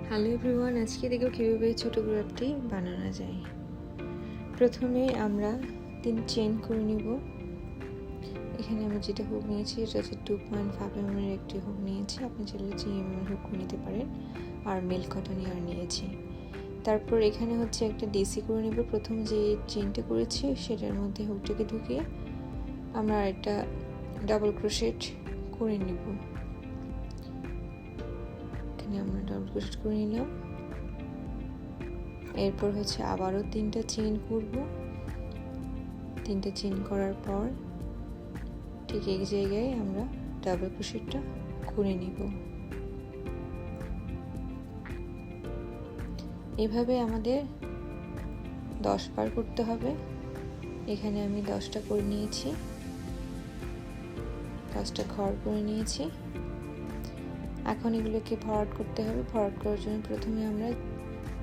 Hello everyone, আজকে দেখো কীভাবে ছোটো গোলাপটি বানানো যায়। প্রথমে আমরা 3 চেইন করে নিব। এখানে আমি যেটা হুক নিয়েছি এটা হচ্ছে 2.5 mm এর একটি হুক নিয়েছি। আপনি চাইলে 3 mm হুক নিতে পারেন। আর মিল্ক কটন ইয়ার নিয়েছি। তারপর এখানে হচ্ছে একটা ডিসি করে নিব। প্রথম যে চেইনটা করেছি সেটার মধ্যে হুকটাকে ঢুকিয়ে আমরা একটা ডাবল ক্রোশেট করে নিব। এখানে আমরা ডাবল ক্রোশেট করে নিলাম। এরপর হচ্ছে আবারও 3টা চেইন করব। 3টা চেইন করার পর ঠিক এক জায়গায় আমরা ডাবল ক্রোশেটটা করে নিব। এভাবে আমাদের 10 বার করতে হবে। এখানে আমি 10টা করে নিয়েছি, 10টা ঘর করে নিয়েছি। এখন এগুলোকে ফরওয়ার্ড করতে হবে। ফরওয়ার্ড করার জন্য প্রথমে আমরা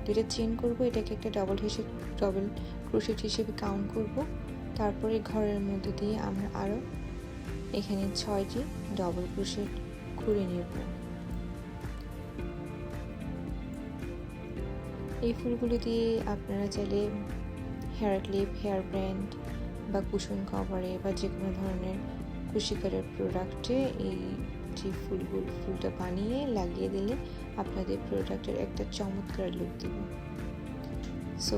2টা চেইন করব। এটাকে একটা ডাবল ক্রোশেট হিসেবে কাউন্ট করব। তারপরে ঘরের মধ্যে দিয়ে আমরা আরও এখানে 6টি ডাবল ক্রোশেট করে নেব। এই ফুলগুলো দিয়ে আপনারা চাইলে হেয়ার ক্লিপ, হেয়ার ব্যান্ড বা কুশন কভারে বা যে কোনো ধরনের কুশি কাটার প্রোডাক্টে এই যে ফুলটা বানিয়ে লাগিয়ে দিলে আপনাদের প্রোডাক্টের একটা চমৎকার লুক দেবে। সো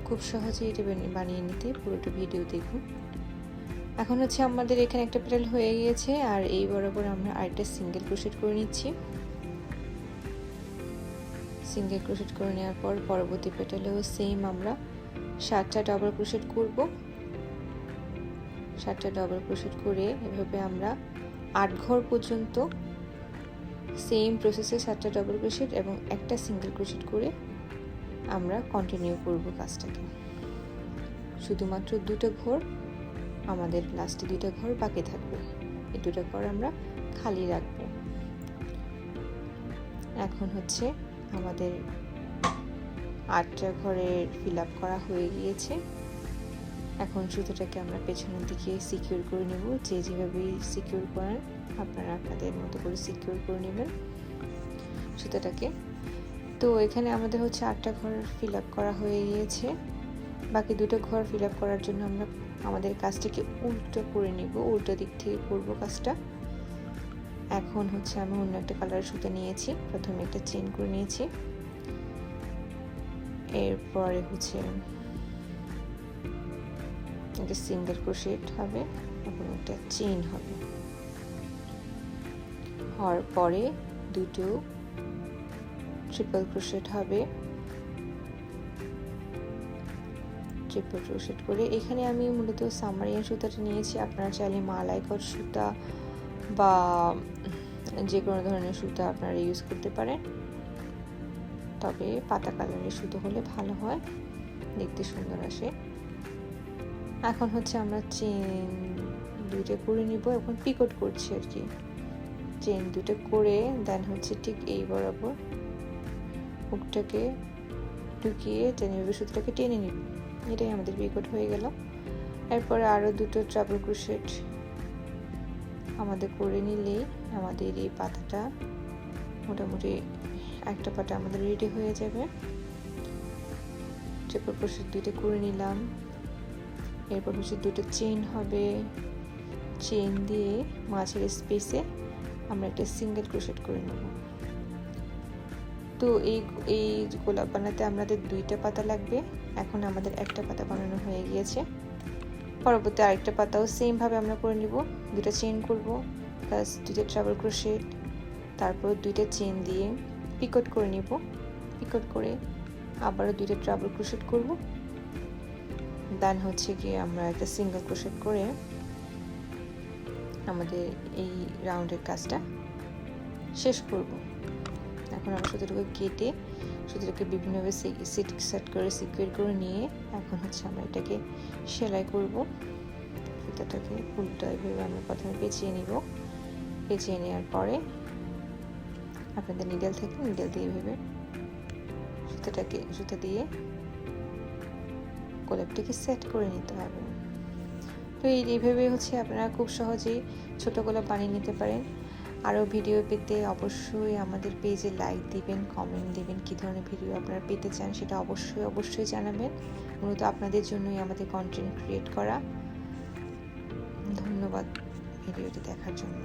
খুব সহজে এটা বানিয়ে নিতে পুরোটা ভিডিও দেখুন। এখন হচ্ছে আমাদের এখানে একটা পেটাল হয়ে গিয়েছে, আর এই বরাবর আমরা আরেকটা সিঙ্গেল ক্রোশেট করে নিচ্ছি। সিঙ্গেল ক্রোশেট করে নেওয়ার পর পরবর্তী পেটালেও সেম আমরা 7টা ডাবল ক্রোশেট করব। 7টা ডাবল ক্রোশেট করে এভাবে আমরা 8 ঘর পর্যন্ত সেম প্রসেসে 7টা ডাবল ক্রোশেট এবং একটা সিঙ্গেল ক্রোশেট করে আমরা কন্টিনিউ করব কাজটাকে। শুধুমাত্র 2টা ঘর আমাদের লাস্টে 2টা ঘর বাকি থাকবে। এই 2টা ঘর আমরা খালি রাখবো। এখন হচ্ছে আমাদের 8টা ঘরের ফিল আপ করা হয়ে গিয়েছে। এখন সুতোটাকে আমরা পেছনের দিকে সিকিউর করে নেব। যেভাবে সিকিউর করেন আপনারা আপনাদের মতো করে সিকিউর করে নেবেন সুতোটাকে। তো এখানে আমাদের হচ্ছে 8টা ঘর ফিল আপ করা হয়ে গিয়েছে। বাকি 2টা ঘর ফিল আপ করার জন্য আমরা আমাদের কাজটাকে উল্টো করে নিব। উল্টো দিক থেকে করব কাজটা। এখন হচ্ছে আমি অন্য একটা কালারের সুতো নিয়েছি। প্রথমে একটা চেইন করে নিয়েছি। এরপরে হচ্ছে একটা সিঙ্গেল ক্রোশেট হবে এবং একটা চেইন হবে। হওয়ার পরে 2টো ট্রিপল ক্রোশেট হবে। ট্রিপল ক্রোশেট করে এখানে আমি মূলত সামারিয়ান সুতাটা নিয়েছি। আপনারা চাইলে মালাইকট সুতা বা যে কোনো ধরনের সুতা আপনারা ইউজ করতে পারেন, তবে পাতা কালারের সুতো হলে ভালো হয়, দেখতে সুন্দর আসে। এখন হচ্ছে আমরা চেইন 2টা করে নিব। এখন পিকট করছি আর কি। চেইন 2টা করে দেন হচ্ছে ঠিক এই বরাবর হুকটাকে ঢুকিয়ে টেনে সুতোটাকে টেনে নিব। এটাই আমাদের পিকট হয়ে গেল। এরপরে আরও 2টো ট্রাবল ক্রোশেট আমাদের করে নিলেই আমাদের এই পাতাটা মোটামুটি একটা পাতা আমাদের রেডি হয়ে যাবে। ট্রিপল ক্রোশেট 2টা করে নিলাম। এরপর হচ্ছে 2টো চেইন হবে। চেইন দিয়ে মাঝের স্পেসে আমরা একটা সিঙ্গেল ক্রোশেট করে নেব। তো এই গোলাপ বানাতে আমাদের 2টা পাতা লাগবে। এখন আমাদের একটা পাতা বানানো হয়ে গিয়েছে। পরবর্তী আরেকটা পাতাও সেম ভাবে আমরা করে নিব। 2টা চেইন করব প্লাস 2টা ট্রাবল ক্রোশেট, তারপর 2টা চেইন দিয়ে পিকট করে নিব। পিকট করে আবারও 2টা ট্রাবল ক্রোশেট করব। দেন হচ্ছে কি আমরা একটা সিঙ্গেল ক্রোশেট করে আমাদের এই রাউন্ডের কাজটা শেষ করব। এখন আমরা সুতোটাকে কেটে সুতোটাকে বিভিন্নভাবে সেট করে সিকিউর করে নিয়ে এখন হচ্ছে আমরা এটাকে সেলাই করব। সুতোটাকে উল্টো এভাবে আমরা প্রথমে পেঁচিয়ে নিব। পেঁচিয়ে নেওয়ার পরে আপনাদের নিডেল থেকে নিডেল দিয়ে এভাবে সুতো দিয়ে গোলাপটাকে সেট করে নিতে হবে। তো এইভাবে হচ্ছে আপনারা খুব সহজেই ছোট গোলাপ বানিয়ে নিতে পারেন। আরও ভিডিও পেতে অবশ্যই আমাদের পেজে লাইক দিবেন, কমেন্ট দিবেন, কী ধরনের ভিডিও আপনারা পেতে চান সেটা অবশ্যই জানাবেন। মূলত আপনাদের জন্যই আমাদের কন্টেন্ট ক্রিয়েট করা। ধন্যবাদ ভিডিওটি দেখার জন্য।